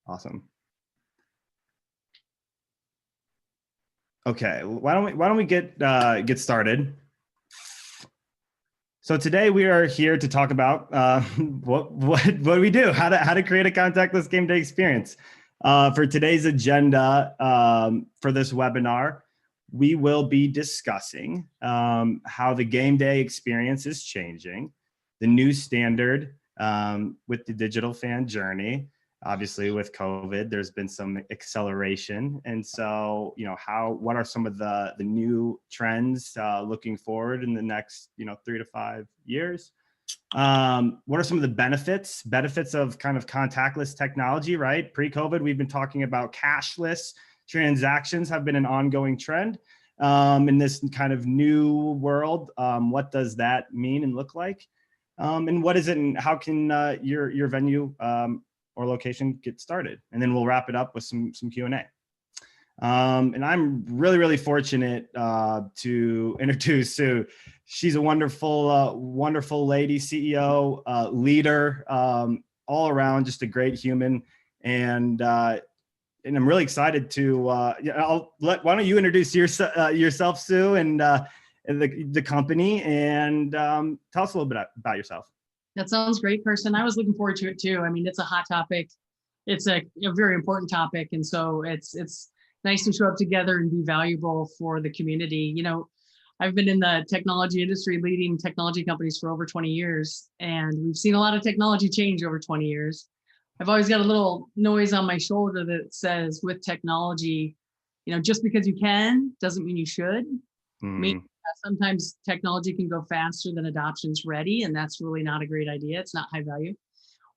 Awesome. Okay, why don't we get started? So today we are here to talk about what do we do? How to create a contactless game day experience. For today's agenda for this webinar, we will be discussing how the game day experience is changing, the new standard with the digital fan journey. Obviously, with COVID, there's been some acceleration, and so what are some of the new trends looking forward in the next 3 to 5 years? What are some of the benefits of kind of contactless technology? Right, pre-COVID, we've been talking about cashless transactions have been an ongoing trend in this kind of new world. What does that mean and look like? And what is it, and how can your venue or location get started? And then we'll wrap it up with some Q&A. And I'm really fortunate to introduce Sue. She's a wonderful lady, CEO, leader, all around just a great human. And I'm really excited to, why don't you introduce yourself, Sue, and the company, and tell us a little bit about yourself. That sounds great, Carson. I was looking forward to it too. I mean, it's a hot topic. It's a very important topic. And so it's nice to show up together and be valuable for the community. I've been in the technology industry, leading technology companies for over 20 years, and we've seen a lot of technology change over 20 years. I've always got a little noise on my shoulder that says with technology, just because you can doesn't mean you should. Sometimes technology can go faster than adoption's ready, and that's really not a great idea. It's not high value.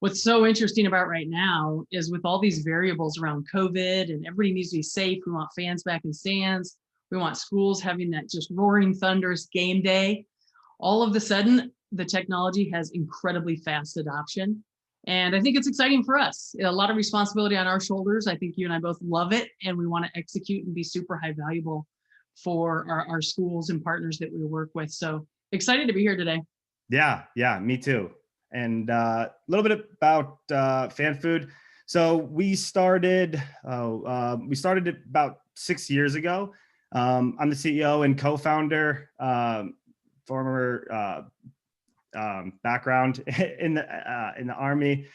What's so interesting about right now is with all these variables around COVID and everybody needs to be safe. We want fans back in stands. We want schools having that just roaring, thunderous game day. All of a sudden, the technology has incredibly fast adoption. And I think it's exciting for us. A lot of responsibility on our shoulders. I think you and I both love it, and we want to execute and be super high valuable for our schools and partners that we work with. So excited to be here today. Yeah, me too. And a little bit about FanFood. So we started it about 6 years ago. I'm the CEO and co-founder, former background in the Army.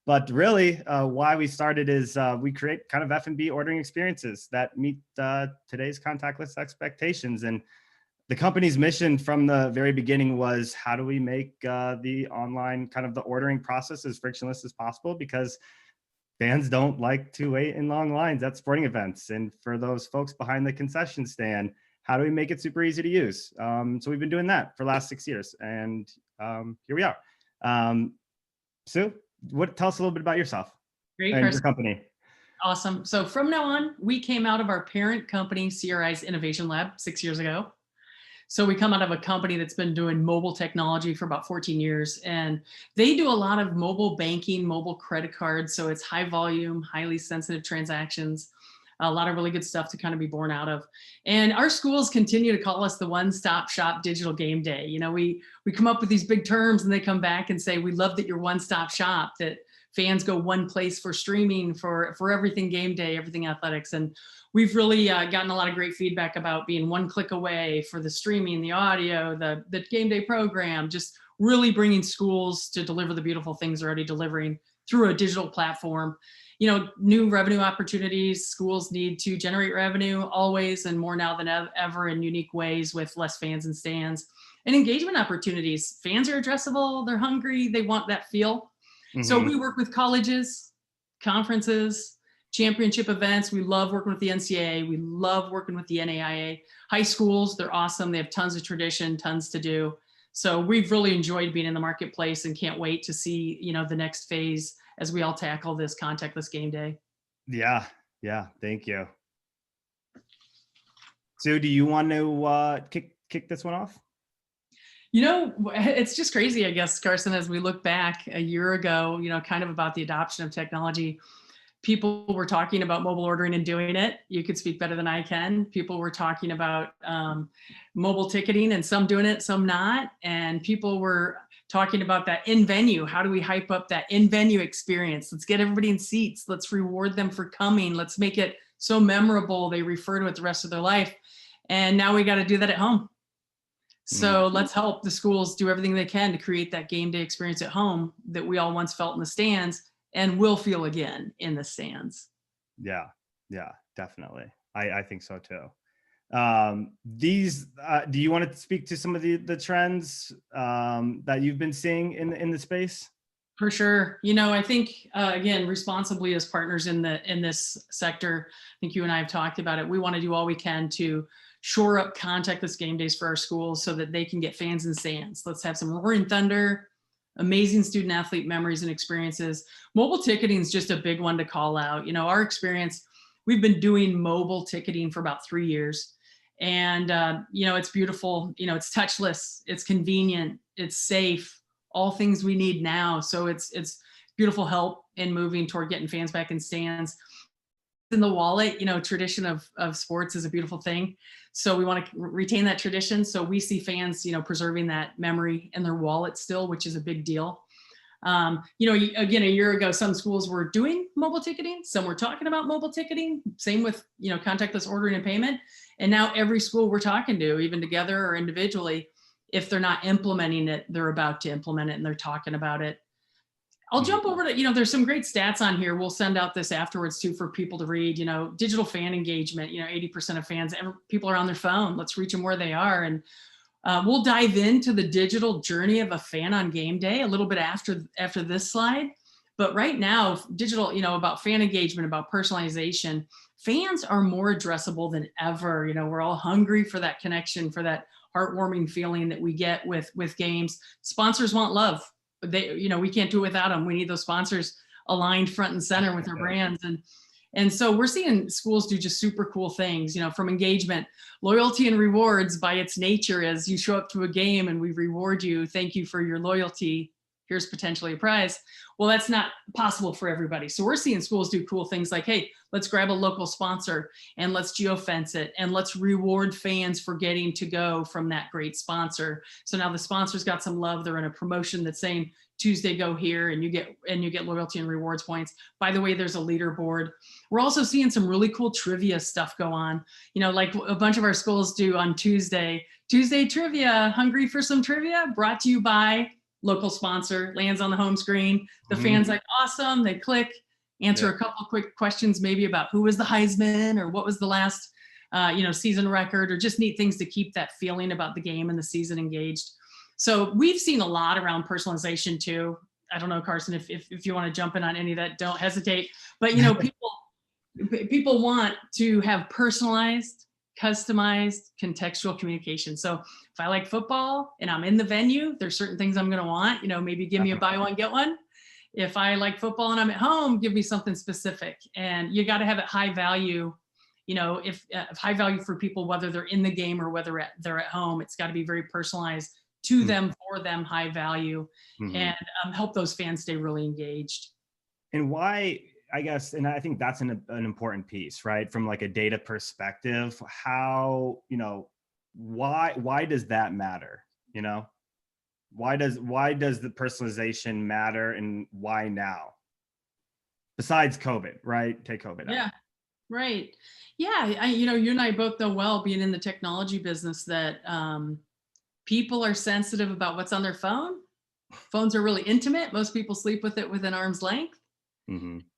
But really, why we started is we create kind of F&B ordering experiences that meet today's contactless expectations. And the company's mission from the very beginning was, how do we make the online kind of the ordering process as frictionless as possible? Because fans don't like to wait in long lines at sporting events. And for those folks behind the concession stand, how do we make it super easy to use? So we've been doing that for the last 6 years, and here we are. Sue, tell us a little bit about yourself. Great, and your company. Awesome. So from now on, we came out of our parent company, CRI's Innovation Lab, 6 years ago. So we come out of a company that's been doing mobile technology for about 14 years, and they do a lot of mobile banking, mobile credit cards. So it's high volume, highly sensitive transactions, a lot of really good stuff to kind of be born out of. And our schools continue to call us the one-stop shop digital game day. We come up with these big terms, and they come back and say, we love that you're one-stop shop, that fans go one place for streaming, for everything game day, everything athletics. And we've really gotten a lot of great feedback about being one click away for the streaming, the audio, the game day program, just really bringing schools to deliver the beautiful things they're already delivering through a digital platform. New revenue opportunities. Schools need to generate revenue always, and more now than ever, in unique ways with less fans in stands. And engagement opportunities. Fans are addressable, they're hungry, they want that feel. Mm-hmm. So we work with colleges, conferences, championship events. We love working with the NCAA. We love working with the NAIA. High schools, they're awesome. They have tons of tradition, tons to do. So we've really enjoyed being in the marketplace and can't wait to see, the next phase as we all tackle this contactless game day. Yeah. Thank you. Sue, do you want to kick this one off? It's just crazy, I guess, Carson, as we look back a year ago, kind of about the adoption of technology. People were talking about mobile ordering and doing it. You could speak better than I can. People were talking about mobile ticketing, and some doing it, some not. And people were talking about that in venue. How do we hype up that in venue experience? Let's get everybody in seats. Let's reward them for coming. Let's make it so memorable they refer to it the rest of their life. And now we got to do that at home. So let's help the schools do everything they can to create that game day experience at home that we all once felt in the stands and will feel again in the stands. Yeah, definitely. I think so too. Do you want to speak to some of the trends that you've been seeing in the space? For sure. I think, again, responsibly as partners in this sector, I think you and I have talked about it. We want to do all we can to shore up contactless game days for our schools so that they can get fans in stands. Let's have some roaring thunder, amazing student athlete memories and experiences. Mobile ticketing is just a big one to call out. Our experience, we've been doing mobile ticketing for about 3 years. And, it's beautiful. It's touchless, it's convenient, it's safe, all things we need now. So it's beautiful help in moving toward getting fans back in stands. In the wallet, tradition of sports is a beautiful thing. So we want to retain that tradition. So we see fans, preserving that memory in their wallet still, which is a big deal. Again, a year ago, some schools were doing mobile ticketing. Some were talking about mobile ticketing. Same with, contactless ordering and payment. And now every school we're talking to, even together or individually, if they're not implementing it, they're about to implement it and they're talking about it. I'll jump over to, there's some great stats on here. We'll send out this afterwards too for people to read, digital fan engagement, 80% of fans, people are on their phone. Let's reach them where they are. And we'll dive into the digital journey of a fan on game day a little bit after this slide. But right now, digital, about fan engagement, about personalization, fans are more addressable than ever. We're all hungry for that connection, for that heartwarming feeling that we get with games. Sponsors want love. We can't do it without them. We need those sponsors aligned front and center with our brands. And so we're seeing schools do just super cool things, from engagement, loyalty and rewards by its nature. As you show up to a game and we reward you, thank you for your loyalty, here's potentially a prize. Well, that's not possible for everybody. So we're seeing schools do cool things like, hey, let's grab a local sponsor and let's geofence it and let's reward fans for getting to go from that great sponsor. So now the sponsor's got some love. They're in a promotion that's saying Tuesday go here and you get loyalty and rewards points. By the way, there's a leaderboard. We're also seeing some really cool trivia stuff go on. Like a bunch of our schools do on Tuesday trivia, hungry for some trivia, brought to you by local sponsor, lands on the home screen. The fans like, awesome, they click, answer a couple quick questions maybe about who was the Heisman or what was the last season record, or just neat things to keep that feeling about the game and the season engaged. So we've seen a lot around personalization too. I don't know, Carson, if you want to jump in on any of that, don't hesitate. But people want to have personalized, customized, contextual communication. So if I like football and I'm in the venue, there's certain things I'm going to want, maybe give me a buy one, get one. If I like football and I'm at home, give me something specific. And you got to have it high value, if high value for people, whether they're in the game or whether they're at home, it's got to be very personalized to them, for them, high value, and help those fans stay really engaged. And why, I guess, and I think that's an important piece, right? From like a data perspective, how, why does that matter? Why does the personalization matter, and why now? Besides COVID, right? Take COVID out. Yeah, right. Yeah, you and I both know well, being in the technology business, that people are sensitive about what's on their phone. Phones are really intimate. Most people sleep with it within arm's length.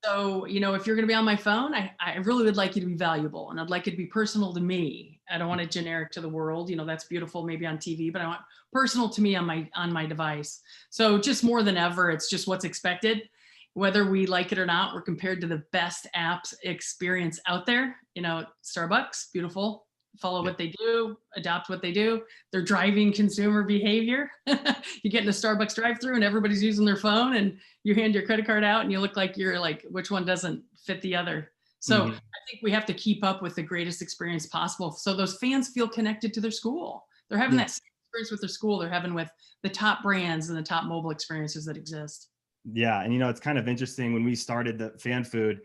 So, if you're going to be on my phone, I really would like you to be valuable, and I'd like it to be personal to me. I don't want it generic to the world. That's beautiful maybe on TV, but I want personal to me on my device. So just more than ever, it's just what's expected. Whether we like it or not, we're compared to the best apps experience out there. Starbucks, beautiful. Follow what they do, adopt what they do. They're driving consumer behavior. You get in a Starbucks drive-through and everybody's using their phone, and you hand your credit card out and you look like you're like, which one doesn't fit the other? So I think we have to keep up with the greatest experience possible, so those fans feel connected to their school. They're having that same experience with their school they're having with the top brands and the top mobile experiences that exist. Yeah, and it's kind of interesting, when we started the FanFood,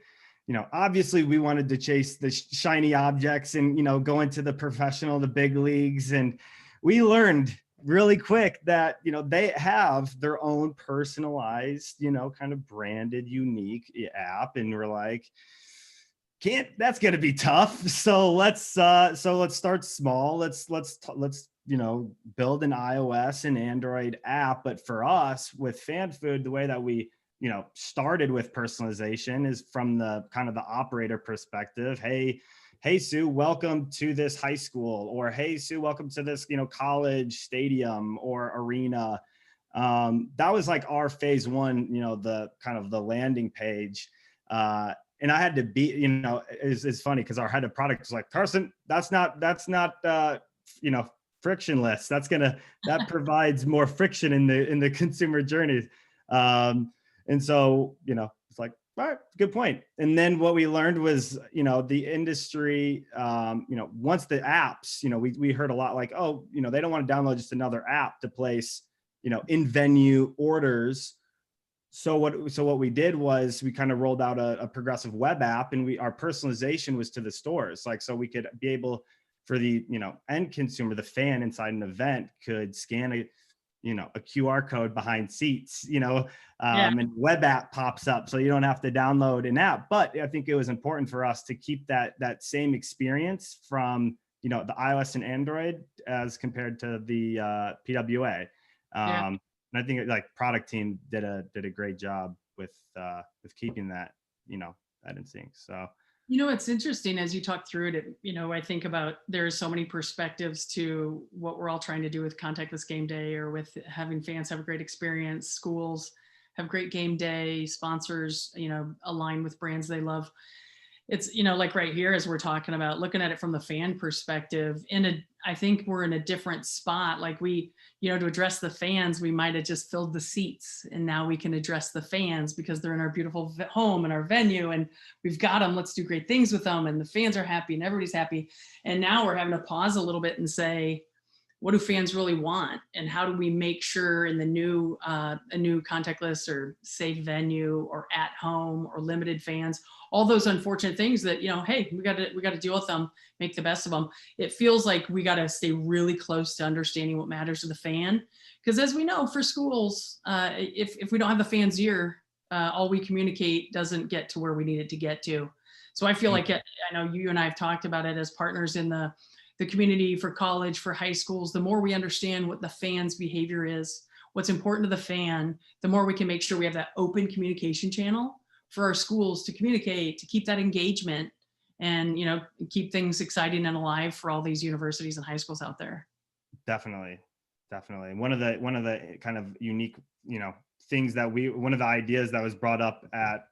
obviously we wanted to chase the shiny objects and, go into the professional, the big leagues. And we learned really quick that, they have their own personalized, kind of branded, unique app. And we're like, that's going to be tough. So let's start small. Let's build an iOS and Android app. But for us with FanFood, the way that we, started with personalization is from the kind of the operator perspective. Hey, Sue, welcome to this high school, or hey, Sue, welcome to this, college stadium or arena. That was like our phase one, the kind of the landing page. And I had to be, it's funny because our head of product was like, Carson, that's not, frictionless. That provides more friction in the consumer journey. And so, it's like, all right, good point. And then what we learned was, the industry, once the apps, we heard a lot like, oh, they don't want to download just another app to place, in venue orders. So what we did was we kind of rolled out a progressive web app, and our personalization was to the stores. Like, so we could be able for the, end consumer, the fan inside an event could scan a QR code behind seats, and web app pops up. So you don't have to download an app. But I think it was important for us to keep that same experience from, the iOS and Android as compared to the PWA. And I think like product team did a great job with keeping that, that in sync. So. It's interesting as you talk through it, I think about there are so many perspectives to what we're all trying to do with Contactless Game Day, or with having fans have a great experience, schools have great game day, sponsors, align with brands they love. It's, like right here, as we're talking about, looking at it from the fan perspective, I think we're in a different spot. Like to address the fans, we might have just filled the seats, and now we can address the fans because they're in our beautiful home and our venue, and we've got them. Let's do great things with them. And the fans are happy and everybody's happy. And now we're having to pause a little bit and say, what do fans really want? And how do we make sure in the new, a new contactless or safe venue or at home or limited fans, all those unfortunate things that, hey, we got to deal with them, make the best of them. It feels like we got to stay really close to understanding what matters to the fan. Because as we know, for schools, if we don't have the fan's ear, all we communicate doesn't get to where we need it to get to. So I feel like, I know you and I have talked about it as partners in the community, for college, for high schools. The more we understand what the fan's behavior is, what's important to the fan, the more we can make sure we have that open communication channel for our schools to communicate, to keep that engagement, and keep things exciting and alive for all these universities and high schools out there. Definitely. One of the kind of unique, things that one of the ideas that was brought up at,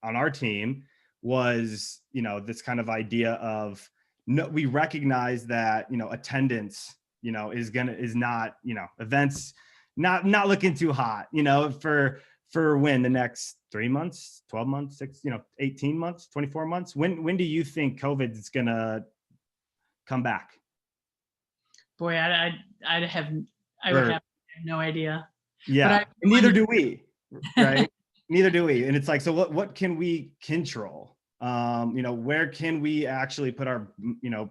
on our team was, this kind of idea of, no, we recognize that, attendance, is not, events, not looking too hot, for when the next 3 months, 12 months, 18 months, 24 months, when do you think COVID is going to come back? Boy, I would have no idea. Yeah. Neither do we, right? Neither do we. And it's like, so what can we control? Where can we actually put our,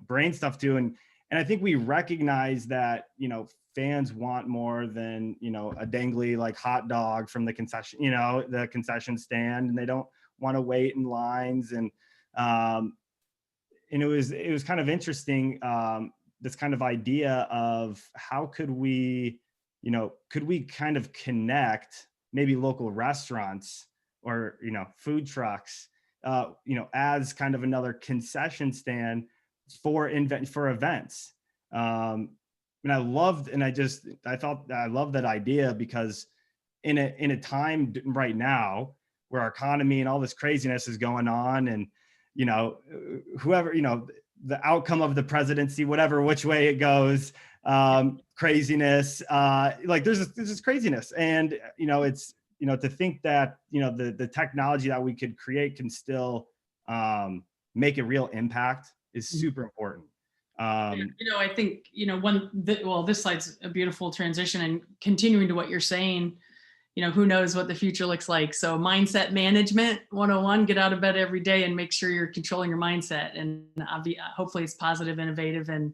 brain stuff to? And I think we recognize that, fans want more than, a dangly like hot dog from the concession, the concession stand, and they don't want to wait in lines. And it was kind of interesting, this kind of idea of how could we kind of connect maybe local restaurants or, food trucks, as kind of another concession stand for events. And I loved that idea, because in a time right now where our economy and all this craziness is going on, and, whoever, the outcome of the presidency, which way it goes, craziness, like there's this craziness. And, it's, to think that, the technology that we could create can still make a real impact is super important. I think, this slide's a beautiful transition, and continuing to what you're saying, who knows what the future looks like. So mindset management 101, get out of bed every day and make sure you're controlling your mindset. And hopefully it's positive, innovative, and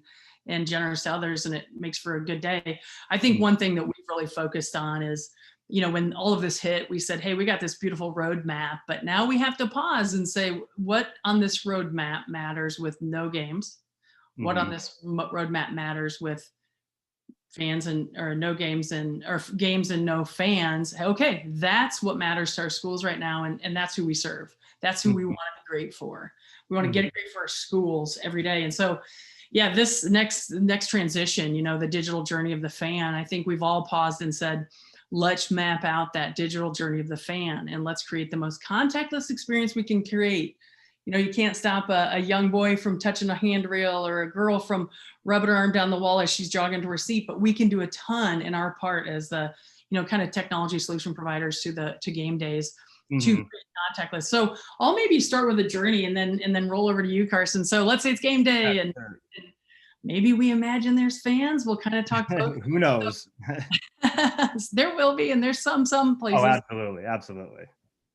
and generous to others, and it makes for a good day. I think one thing that we've really focused on is, when all of this hit, we said, hey, we got this beautiful roadmap, but now we have to pause and say, what on this roadmap matters with no games? What on this roadmap matters with fans or no games or games and no fans? Okay, that's what matters to our schools right now, and that's who we serve. That's who we want to be great for. We want to get it great for our schools every day. And so, yeah, this next transition, the digital journey of the fan, I think we've all paused and said, let's map out that digital journey of the fan, and let's create the most contactless experience we can create. You can't stop a young boy from touching a handrail or a girl from rubbing her arm down the wall as she's jogging to her seat, but we can do a ton in our part as the, kind of technology solution providers to game days to create contactless. So I'll maybe start with a journey and then roll over to you, Carson. So let's say it's game day, and maybe we imagine there's fans. We'll kind of talk. Who knows? There will be, and there's some places. Oh, absolutely.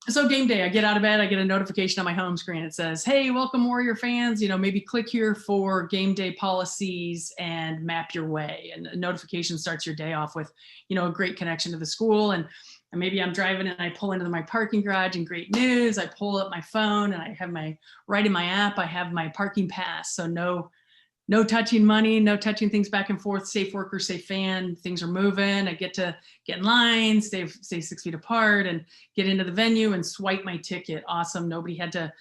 So game day, I get out of bed, I get a notification on my home screen. It says, hey, welcome Warrior fans, maybe click here for game day policies and map your way. And a notification starts your day off with, a great connection to the school. And maybe I'm driving and I pull into my parking garage, and great news, I pull up my phone and I have right in my app, I have my parking pass. So no touching money, no touching things back and forth, safe worker, safe fan, things are moving. I get to get in line, stay 6 feet apart, and get into the venue and swipe my ticket. Awesome. Nobody had to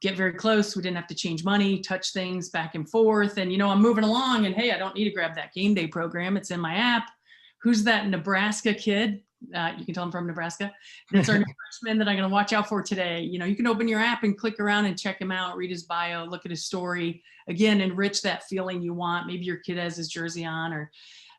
get very close. We didn't have to change money, touch things back and forth. And, I'm moving along, and hey, I don't need to grab that game day program. It's in my app. Who's that Nebraska kid? You can tell I'm from Nebraska. That's our new freshman that I'm going to watch out for today. You can open your app and click around and check him out, read his bio, look at his story. Again, enrich that feeling you want. Maybe your kid has his jersey on,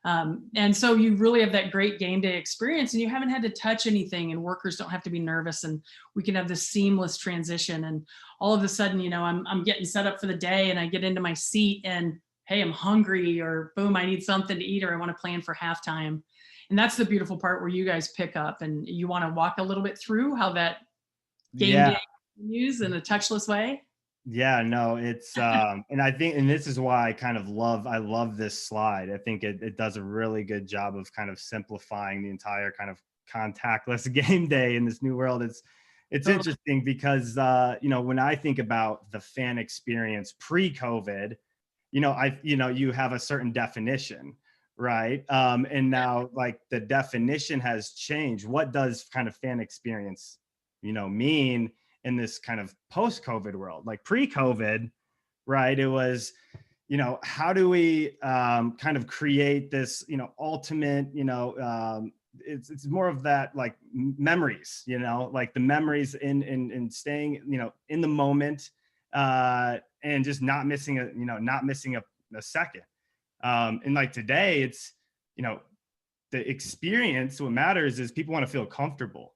and so you really have that great game day experience, and you haven't had to touch anything, and workers don't have to be nervous, and we can have this seamless transition. And all of a sudden, I'm getting set up for the day, and I get into my seat, and hey, I'm hungry, or boom, I need something to eat, or I want to plan for halftime. And that's the beautiful part where you guys pick up, and you want to walk a little bit through how that game day continues in a touchless way. Yeah, no, it's and I think, and this is why I love this slide. I think it does a really good job of kind of simplifying the entire kind of contactless game day in this new world. It's interesting because when I think about the fan experience pre-COVID, you have a certain definition, right? And now, like, the definition has changed. What does kind of fan experience, mean in this kind of post-COVID world? Like pre-COVID, right? It was, how do we kind of create this, ultimate, it's more of that, like, memories, like the memories in staying, in the moment, and just not missing a second. And like today, it's, the experience, what matters is people want to feel comfortable.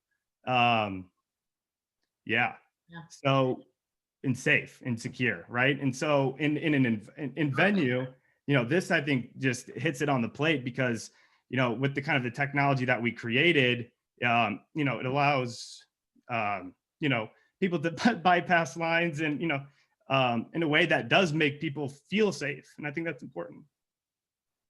Yeah. So, and safe and secure, right? And so in venue, this, I think, just hits it on the plate because, with the kind of the technology that we created, it allows, people to bypass lines and, in a way that does make people feel safe. And I think that's important.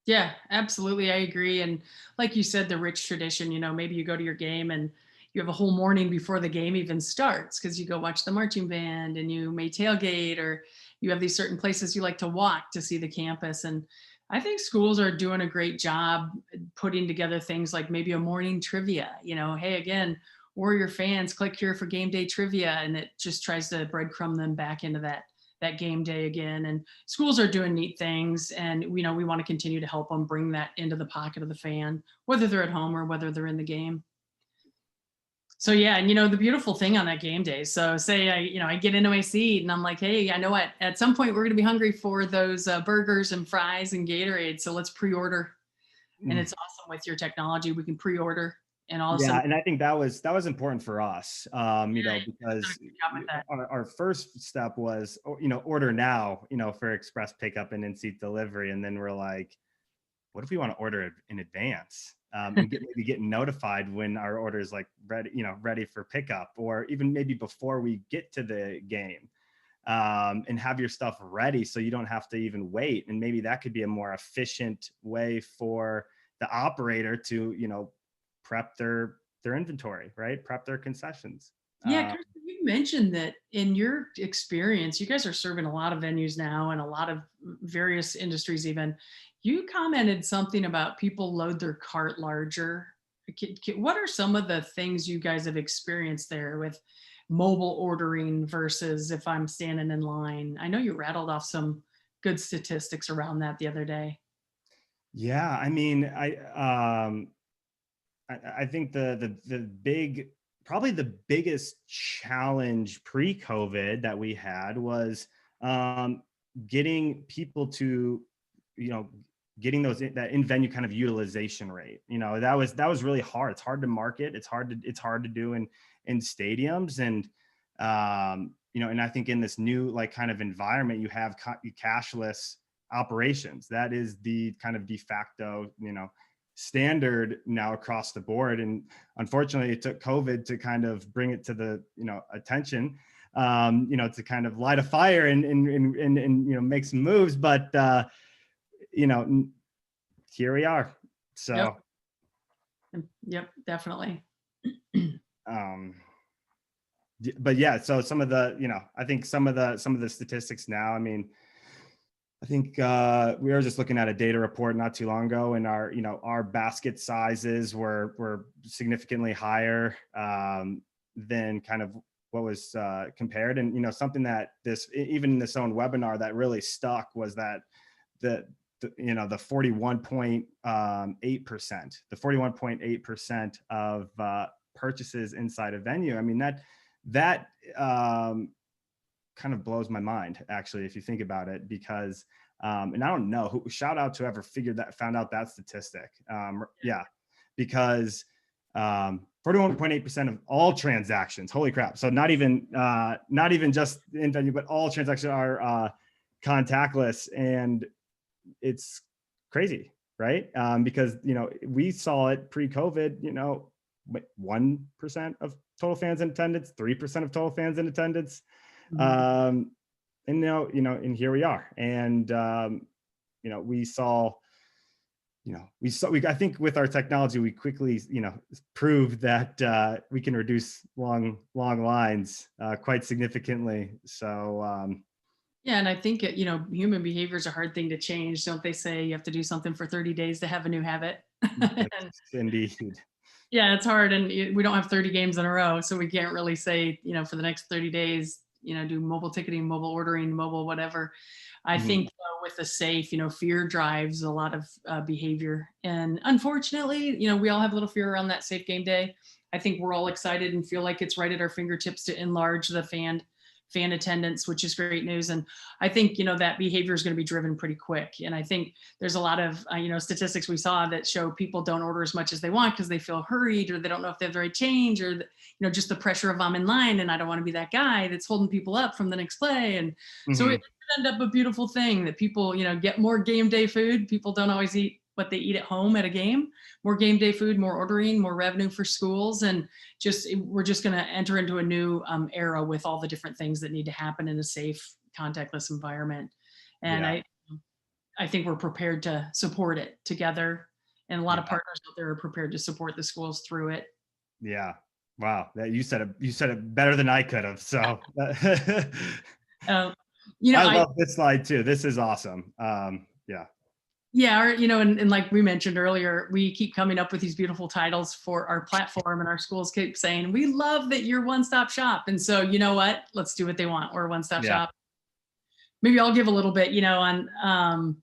Yeah, absolutely. I agree. And like you said, the rich tradition, maybe you go to your game and you have a whole morning before the game even starts because you go watch the marching band, and you may tailgate, or you have these certain places you like to walk to see the campus. And I think schools are doing a great job putting together things like maybe a morning trivia, hey, again, Warrior fans, click here for game day trivia. And it just tries to breadcrumb them back into that game day again. And schools are doing neat things, and we want to continue to help them bring that into the pocket of the fan, whether they're at home or whether they're in the game. So yeah, and the beautiful thing on that game day, so say I get into my seat and I'm like, hey, I know what, at some point we're going to be hungry for those burgers and fries and Gatorade, so let's pre-order. And it's awesome with your technology, we can pre-order. And all of a sudden, and I think that was important for us, because our first step was, order now, for express pickup and in-seat delivery. And then we're like, what if we want to order it in advance, and maybe get notified when our order is like ready for pickup, or even maybe before we get to the game. and have your stuff ready so you don't have to even wait. And maybe that could be a more efficient way for the operator to, prep their inventory, right? Prep their concessions. Yeah, Kirsten, you mentioned that in your experience, you guys are serving a lot of venues now and a lot of various industries even. You commented something about people load their cart larger. What are some of the things you guys have experienced there with mobile ordering versus if I'm standing in line? I know you rattled off some good statistics around that the other day. Yeah, I mean, I think probably the biggest challenge pre-COVID that we had was getting people to, getting that in-venue kind of utilization rate. That was really hard. It's hard to market. It's hard to do in stadiums. And, and I think in this new like kind of environment, you have cashless operations. That is the kind of de facto, standard now across the board. And unfortunately, it took COVID to kind of bring it to the, attention, to kind of light a fire and make some moves. But, here we are. So, yep, definitely. But yeah, so some of the, I think some of the statistics now, I mean, I think we were just looking at a data report not too long ago, and our basket sizes were significantly higher than kind of what was compared. And something that even in this own webinar that really stuck was that the 41.8%, the 41.8% of purchases inside a venue. I mean, that kind of blows my mind, actually, if you think about it, because and I don't know shout out to whoever found out that statistic. Yeah, because 41.8% of all transactions, holy crap. So not even just in venue, but all transactions are contactless. And it's crazy, right? Because, we saw it pre-COVID, 1% of total fans in attendance, 3% of total fans in attendance. And now, and here we are. And, we saw, I think with our technology, we quickly, proved that we can reduce long lines quite significantly. So, yeah, and I think, human behavior is a hard thing to change. Don't they say you have to do something for 30 days to have a new habit? Indeed. Yeah, it's hard. And we don't have 30 games in a row. So we can't really say, for the next 30 days, do mobile ticketing, mobile ordering, mobile whatever. I think with the safe, fear drives a lot of behavior. And unfortunately, we all have a little fear around that safe game day. I think we're all excited and feel like it's right at our fingertips to enlarge the fan attendance, which is great news. And I think, that behavior is going to be driven pretty quick. And I think there's a lot of, statistics we saw that show people don't order as much as they want because they feel hurried, or they don't know if they have the right change, or, just the pressure of I'm in line and I don't want to be that guy that's holding people up from the next play. And so it could end up a beautiful thing that people, get more game day food. People don't always eat what they eat at home at a game. More game day food, more ordering, more revenue for schools. And we're just going to enter into a new era with all the different things that need to happen in a safe, contactless environment. And yeah. I think we're prepared to support it together. And a lot of partners out there are prepared to support the schools through it. Yeah. Wow. You said it better than I could have. So I love this slide too. This is awesome. Yeah. Yeah, and like we mentioned earlier, we keep coming up with these beautiful titles for our platform, and our schools keep saying, we love that you're one-stop shop. And so, you know what? Let's do what they want. We're a one-stop shop. Maybe I'll give a little bit, on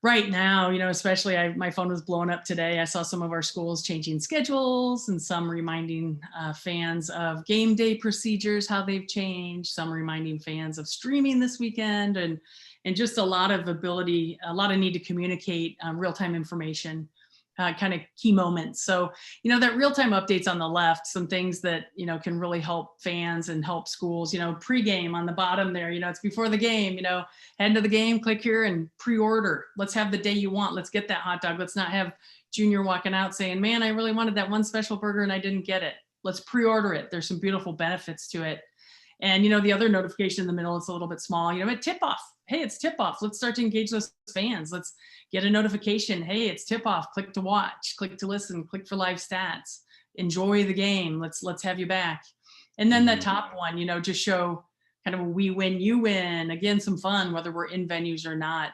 right now, especially my phone was blowing up today. I saw some of our schools changing schedules, and some reminding fans of game day procedures, how they've changed, some reminding fans of streaming this weekend, and just a lot of need to communicate real-time information, kind of key moments. So, that real-time updates on the left, some things that, can really help fans and help schools, pre-game on the bottom there, it's before the game, head into the game, click here and pre-order. Let's have the day you want. Let's get that hot dog. Let's not have Junior walking out saying, man, I really wanted that one special burger and I didn't get it. Let's pre-order it. There's some beautiful benefits to it. And, the other notification in the middle, it's a little bit small, at tip off. Hey, it's tip off. Let's start to engage those fans. Let's get a notification. Hey, it's tip off. Click to watch, click to listen, click for live stats. Enjoy the game. Let's have you back. And then the top one, just show kind of a we win, you win. Again, some fun, whether we're in venues or not.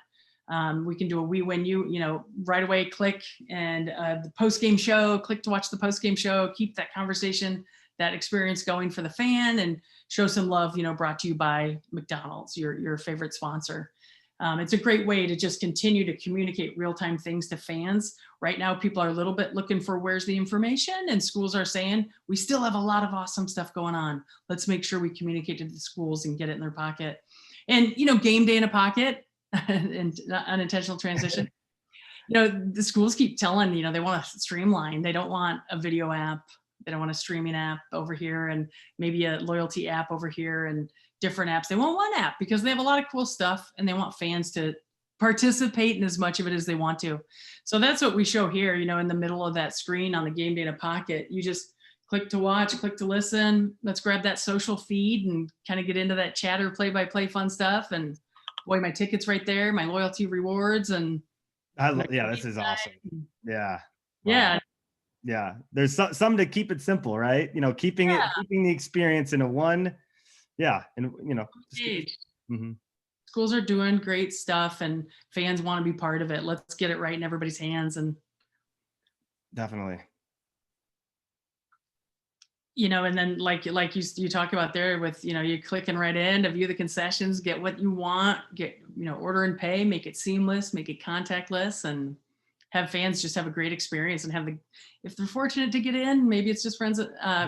We can do a we win, you right away, click, and the post-game show, click to watch the post-game show, keep that conversation, that experience going for the fan, and show some love, brought to you by McDonald's, your favorite sponsor. It's a great way to just continue to communicate real-time things to fans. Right now, people are a little bit looking for where's the information, and schools are saying, we still have a lot of awesome stuff going on. Let's make sure we communicate to the schools and get it in their pocket. And, game day in a pocket, and unintentional transition. The schools keep telling, they want to streamline. They don't want a video app. They don't want a streaming app over here and maybe a loyalty app over here and different apps. They want one app because they have a lot of cool stuff and they want fans to participate in as much of it as they want to. So that's what we show here, in the middle of that screen on the game day in a pocket. You just click to watch, click to listen. Let's grab that social feed and kind of get into that chatter, play-by-play fun stuff. And boy, my ticket's right there, my loyalty rewards. And yeah, this is awesome. Yeah. Wow. Yeah. Yeah. There's some to keep it simple, right? Keeping the experience in a one. Yeah. And, schools are doing great stuff and fans want to be part of it. Let's get it right in everybody's hands. And definitely. And then like you talk about there with, you're clicking right in to view the concessions, get what you want, get, order and pay, make it seamless, make it contactless, and have fans just have a great experience and have if they're fortunate to get in, maybe it's just friends,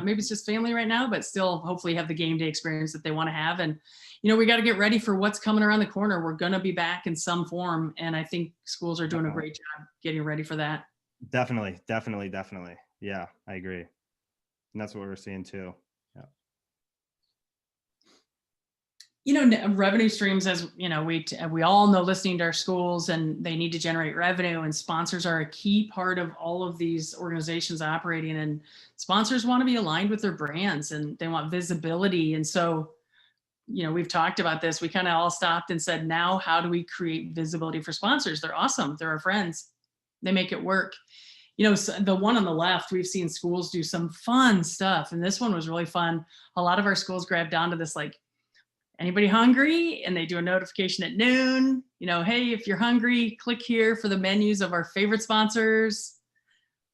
maybe it's just family right now, but still hopefully have the game day experience that they want to have. And, we got to get ready for what's coming around the corner. We're going to be back in some form. And I think schools are doing a great job getting ready for that. Definitely. Yeah, I agree. And that's what we're seeing too. Yeah. Revenue streams, as we all know, listening to our schools, and they need to generate revenue, and sponsors are a key part of all of these organizations operating, and sponsors want to be aligned with their brands and they want visibility. And so, we've talked about this. We kind of all stopped and said, now how do we create visibility for sponsors? They're awesome. They're our friends. They make it work. The one on the left, we've seen schools do some fun stuff. And this one was really fun. A lot of our schools grabbed onto this, like, anybody hungry? And they do a notification at noon, hey, if you're hungry, click here for the menus of our favorite sponsors.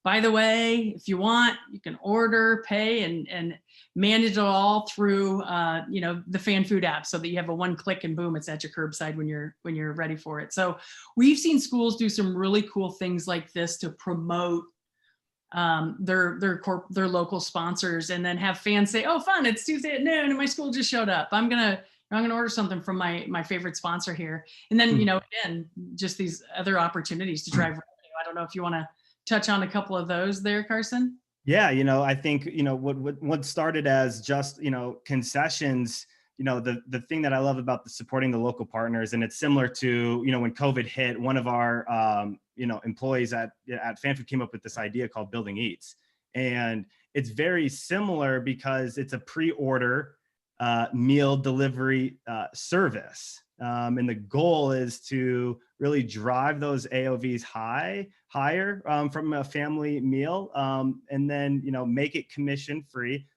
By the way, if you want, you can order, pay, and manage it all through, the FanFood app, so that you have a one click and boom, it's at your curbside when you're ready for it. So we've seen schools do some really cool things like this to promote their local sponsors, and then have fans say, oh, fun, it's Tuesday at noon and my school just showed up. I'm gonna order something from my favorite sponsor here. And then, again, just these other opportunities to drive revenue. I don't know if you want to touch on a couple of those there, Carson. Yeah, I think, what started as just, concessions, the thing that I love about supporting the local partners, and it's similar to, when COVID hit, one of our, employees at FanFood came up with this idea called Building Eats. And it's very similar because it's a pre-order meal delivery service. And the goal is to really drive those AOVs higher from a family meal, and then, make it commission free,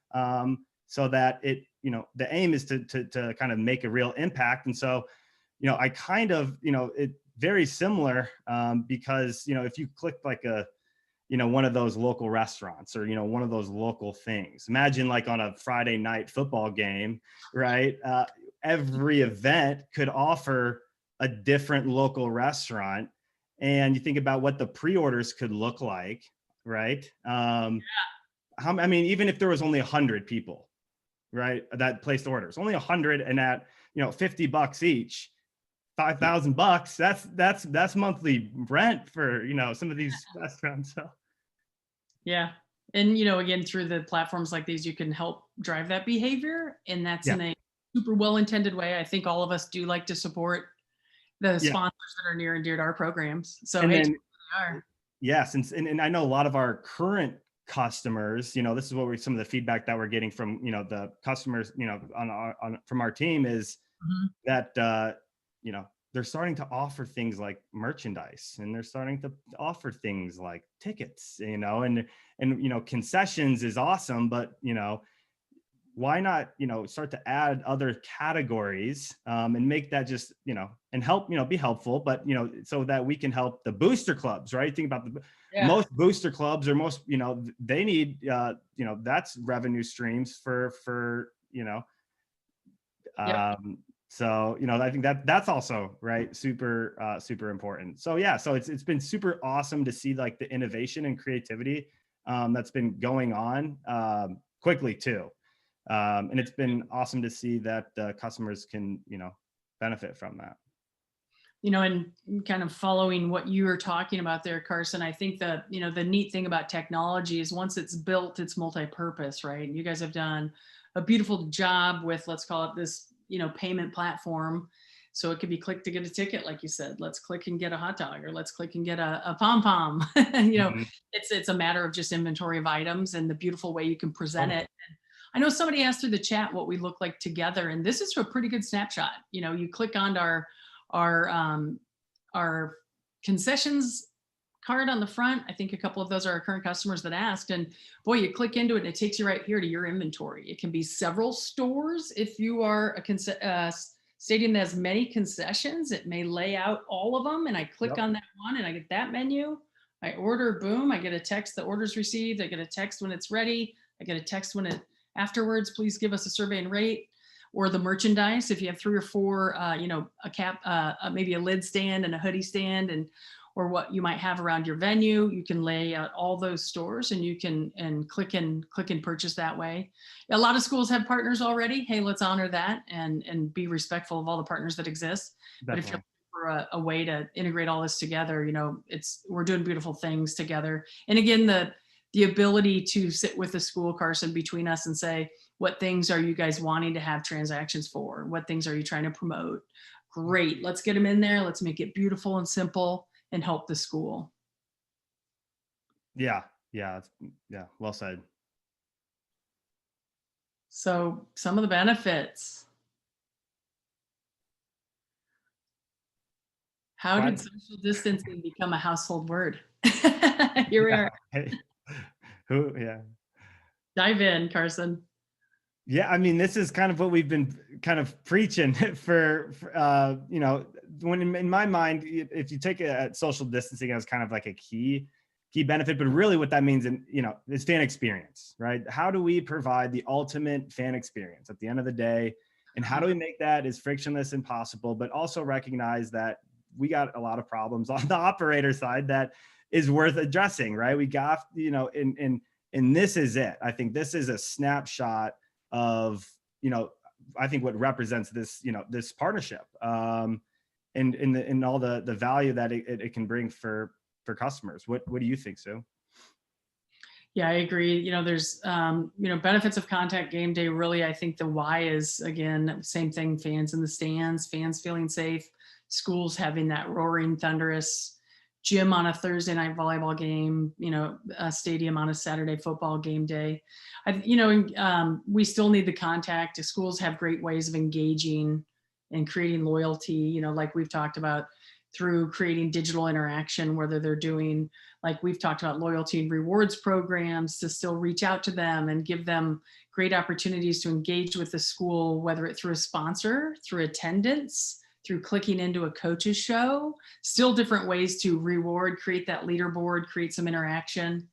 so that it, the aim is to kind of make a real impact. And so, I kind of, it very similar, because, if you click like one of those local restaurants, or, one of those local things, imagine like on a Friday night football game, right? Every event could offer a different local restaurant, and you think about what the pre-orders could look like, right? Even if there was only 100 people, right, that placed orders, only 100, and at $50 each, $5,000, that's monthly rent for some of these restaurants. So yeah. And again, through the platforms like these, you can help drive that behavior, and that's in a super well-intended way. I think all of us do like to support the sponsors that are near and dear to our programs. So yes, and I know a lot of our current customers, this is what some of the feedback that we're getting from, the customers, from our team is that, they're starting to offer things like merchandise, and they're starting to offer things like tickets, and concessions is awesome, but, why not, start to add other categories, and make that just, and help, be helpful, but, so that we can help the booster clubs, right? Think about most booster clubs, or most, they need, that's revenue streams for, so, I think that's also, right, super, super important. So yeah, so it's been super awesome to see like the innovation and creativity, that's been going on, quickly too. And it's been awesome to see that customers can, benefit from that. And kind of following what you were talking about there, Carson, I think that, the neat thing about technology is once it's built, it's multi-purpose, right? And you guys have done a beautiful job with, let's call it this, payment platform. So it could be click to get a ticket, like you said, let's click and get a hot dog, or let's click and get a pom-pom. It's a matter of just inventory of items and the beautiful way you can present it. And I know somebody asked through the chat what we look like together, and this is a pretty good snapshot. You click on our concessions card on the front. I think a couple of those are our current customers that asked, and boy, you click into it and it takes you right here to your inventory. It can be several stores. If you are a stadium that has many concessions, it may lay out all of them, and I click on that one and I get that menu. I order, boom, I get a text, the order's received. I get a text when it's ready. I get a text when afterwards, please give us a survey and rate. Or the merchandise, if you have 3 or 4, a cap, maybe a lid stand and a hoodie stand, or what you might have around your venue, you can lay out all those stores, and you can click and purchase that way. A lot of schools have partners already. Hey, let's honor that and be respectful of all the partners that exist. Definitely. But if you're looking for a way to integrate all this together, we're doing beautiful things together. And again, the ability to sit with the school, Carson, between us and say, what things are you guys wanting to have transactions for? What things are you trying to promote? Great, let's get them in there. Let's make it beautiful and simple and help the school. Yeah, well said. So some of the benefits. How did social distancing become a household word? Here we are. Hey. Dive in, Carson. Yeah, I mean, this is kind of what we've been kind of preaching for when in my mind, if you take social distancing as kind of like a key benefit, but really what that means is fan experience, right? How do we provide the ultimate fan experience at the end of the day? And how do we make that as frictionless as possible, but also recognize that we got a lot of problems on the operator side that is worth addressing, right? We got, and this is it. I think this is a snapshot of, I think what represents this, this partnership, and all the value that it can bring for customers. What do you think, Sue? Yeah, I agree. There's, benefits of Contact Game Day. Really, I think the why is, again, same thing, fans in the stands, fans feeling safe, schools having that roaring, thunderous gym on a Thursday night volleyball game, a stadium on a Saturday football game day. We still need the contact. Schools have great ways of engaging and creating loyalty, like we've talked about, through creating digital interaction, whether they're doing, like we've talked about, loyalty and rewards programs to still reach out to them and give them great opportunities to engage with the school, whether it's through a sponsor, through attendance, through clicking into a coach's show, still different ways to reward, create that leaderboard, create some interaction.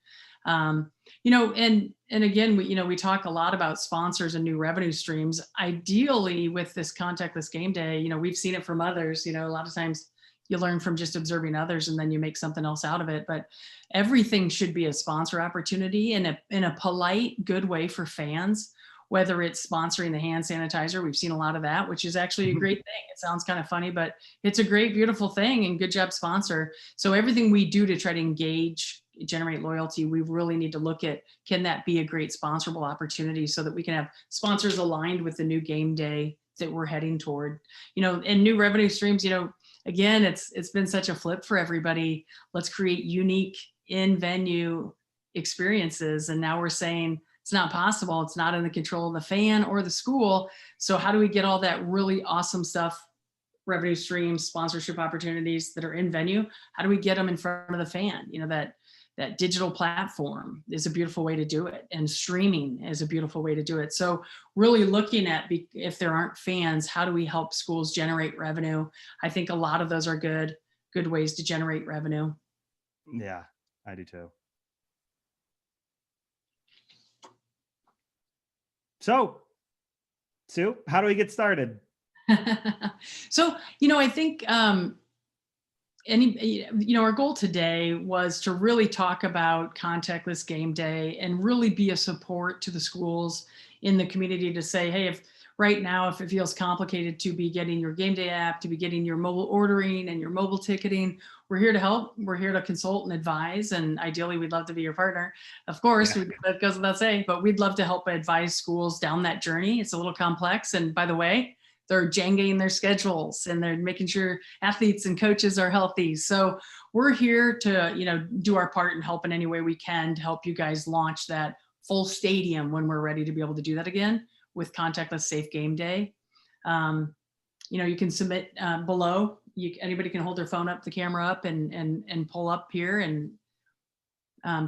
And again, we talk a lot about sponsors and new revenue streams. Ideally, with this Contactless Game Day, we've seen it from others. A lot of times you learn from just observing others and then you make something else out of it. But everything should be a sponsor opportunity in a polite, good way for fans. Whether it's sponsoring the hand sanitizer, we've seen a lot of that, which is actually a great thing. It sounds kind of funny, but it's a great, beautiful thing, and good job, sponsor. So everything we do to try to engage, generate loyalty, we really need to look at, can that be a great sponsorable opportunity so that we can have sponsors aligned with the new game day that we're heading toward, and new revenue streams. Again, it's been such a flip for everybody. Let's create unique in-venue experiences. And now we're saying it's not possible. It's not in the control of the fan or the school. So how do we get all that really awesome stuff, revenue streams, sponsorship opportunities that are in venue? How do we get them in front of the fan? That digital platform is a beautiful way to do it, and streaming is a beautiful way to do it. So really looking at, if there aren't fans, how do we help schools generate revenue? I think a lot of those are good ways to generate revenue. Yeah, I do too. So, Sue, how do we get started? So, I think our goal today was to really talk about Contactless Game Day and really be a support to the schools in the community to say, hey, if it feels complicated to be getting your game day app, to be getting your mobile ordering and your mobile ticketing, we're here to help. We're here to consult and advise. And ideally, we'd love to be your partner. Of course, that goes without saying, but we'd love to help advise schools down that journey. It's a little complex. And by the way, they're Jengaing their schedules and they're making sure athletes and coaches are healthy. So we're here to, do our part and help in any way we can to help you guys launch that full stadium when we're ready to be able to do that again with Contactless Safe Game Day. You can submit below. Anybody can hold their phone up, the camera up, and pull up here and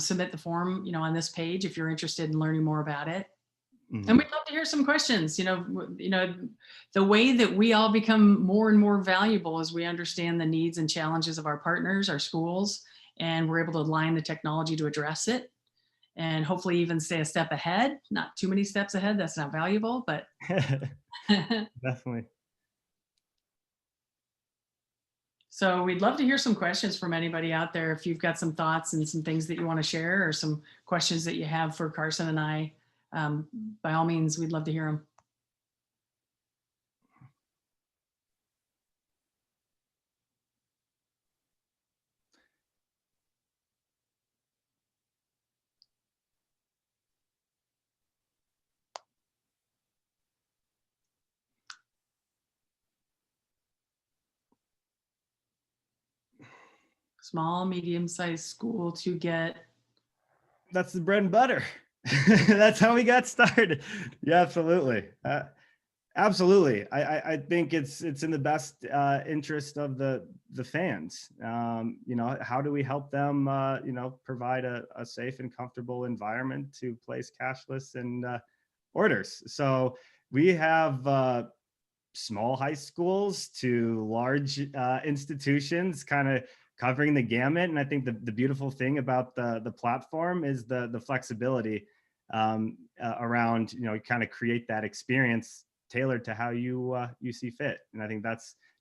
submit the form, on this page if you're interested in learning more about it. Mm-hmm. And we'd love to hear some questions. The way that we all become more and more valuable as we understand the needs and challenges of our partners, our schools, and we're able to align the technology to address it. And hopefully even stay a step ahead, not too many steps ahead. That's not valuable, but definitely. So we'd love to hear some questions from anybody out there. If you've got some thoughts and some things that you want to share or some questions that you have for Carson and I, by all means, we'd love to hear them. Small, medium-sized school to get. That's the bread and butter. That's how we got started. Yeah, absolutely. Absolutely. I think it's in the best interest of the fans. How do we help them, provide a safe and comfortable environment to place cashless and orders. So we have small high schools to large institutions, kind of covering the gamut. And I think the beautiful thing about the platform is the flexibility around, kind of create that experience tailored to how you see fit. And I think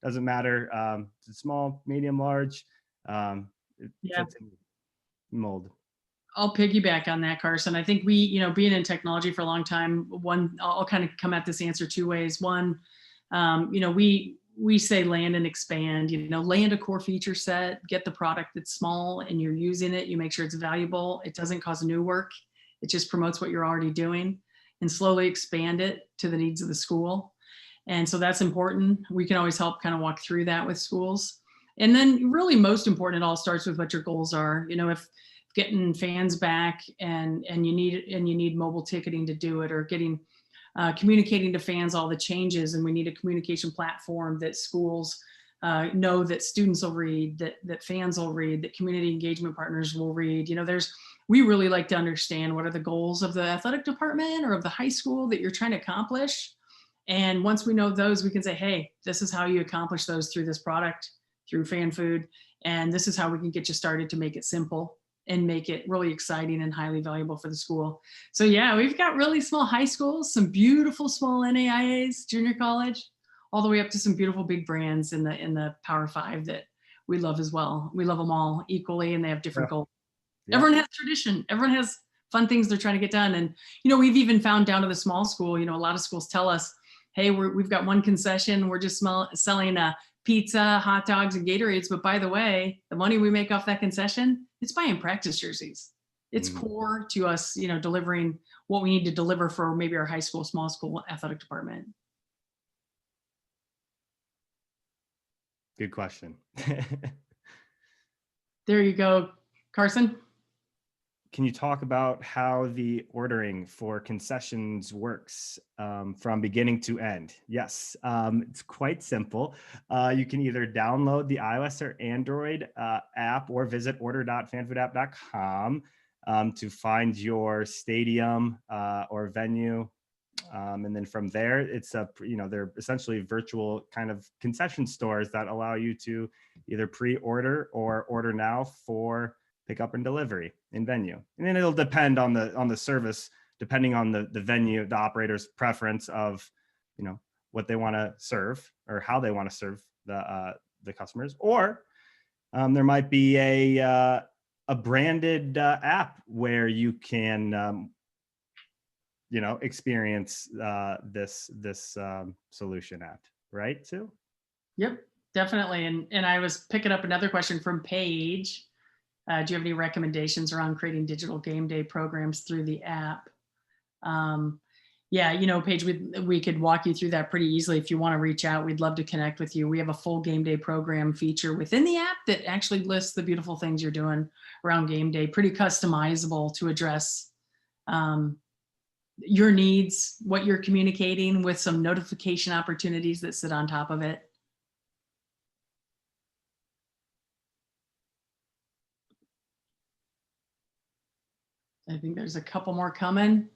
doesn't matter. It's small, medium, large. It fits in mold. I'll piggyback on that, Carson. I think we, being in technology for a long time, I'll kind of come at this answer two ways. One, we say land and expand, land a core feature set, get the product that's small and you're using it. You make sure it's valuable. It doesn't cause new work. It just promotes what you're already doing, and slowly expand it to the needs of the school. And so that's important. We can always help kind of walk through that with schools. And then really most important, it all starts with what your goals are. If getting fans back and you need mobile ticketing to do it, or getting communicating to fans all the changes, and we need a communication platform that schools know that students will read, that fans will read, that community engagement partners will read. We really like to understand what are the goals of the athletic department or of the high school that you're trying to accomplish. And once we know those, we can say, hey, this is how you accomplish those through this product, through FanFood, and this is how we can get you started to make it simple and make it really exciting and highly valuable for the school. So yeah, we've got really small high schools, some beautiful small NAIAs, junior college, all the way up to some beautiful big brands in the Power 5 that we love as well. We love them all equally, and they have different goals. Yeah. Everyone has tradition. Everyone has fun things they're trying to get done. And, we've even found down to the small school, a lot of schools tell us, hey, we've got one concession. We're just selling pizza, hot dogs, and Gatorades. But by the way, the money we make off that concession, it's buying practice jerseys. It's core to us, delivering what we need to deliver for maybe our high school, small school athletic department. Good question. There you go, Carson. can you talk about how the ordering for concessions works from beginning to end? Yes, it's quite simple. You can either download the iOS or Android app or visit order.fanfoodapp.com to find your stadium or venue. And then from there, it's they're essentially virtual kind of concession stores that allow you to either pre-order or order now for pickup and delivery in venue. And then it'll depend on the service, depending on the venue, the operator's preference of, what they want to serve or how they want to serve the customers. Or there might be a branded app where you can experience this solution at, right, Sue? Yep, definitely. And I was picking up another question from Paige. Do you have any recommendations around creating digital game day programs through the app? Yeah, Paige, we could walk you through that pretty easily. If you want to reach out, we'd love to connect with you. We have a full game day program feature within the app that actually lists the beautiful things you're doing around game day, pretty customizable to address your needs, what you're communicating, with some notification opportunities that sit on top of it. I think there's a couple more coming.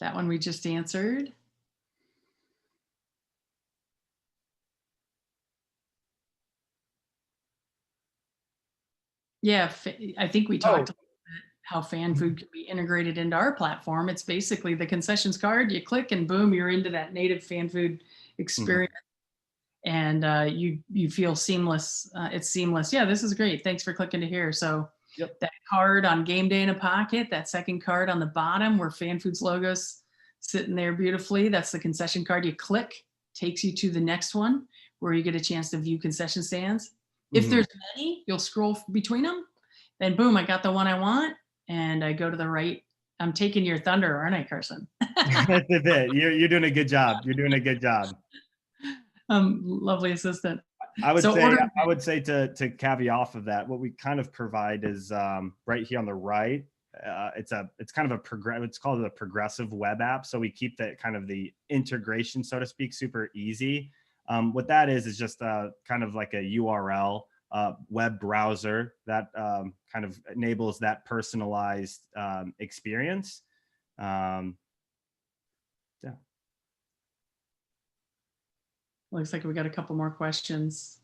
That one we just answered. Yeah, I think we talked about how FanFood can be integrated into our platform. It's basically the concessions card. You click and boom, you're into that native FanFood experience. And you feel seamless. It's seamless. Yeah, this is great. Thanks for clicking to here. So that card on game day in a pocket, that second card on the bottom where FanFood's logos sitting there beautifully, that's the concession card. You click, takes you to the next one where you get a chance to view concession stands. If there's many, you'll scroll between them. Then boom, I got the one I want. And I go to the right. I'm taking your thunder, aren't I, Carson? That's a bit. You're doing a good job. You're doing a good job. Lovely assistant. I would say to caveat off of that, what we kind of provide is right here on the right. It's kind of it's called a progressive web app. So we keep that kind of the integration, so to speak, super easy. What that is just kind of like a URL web browser that kind of enables that personalized experience. Looks like we got a couple more questions.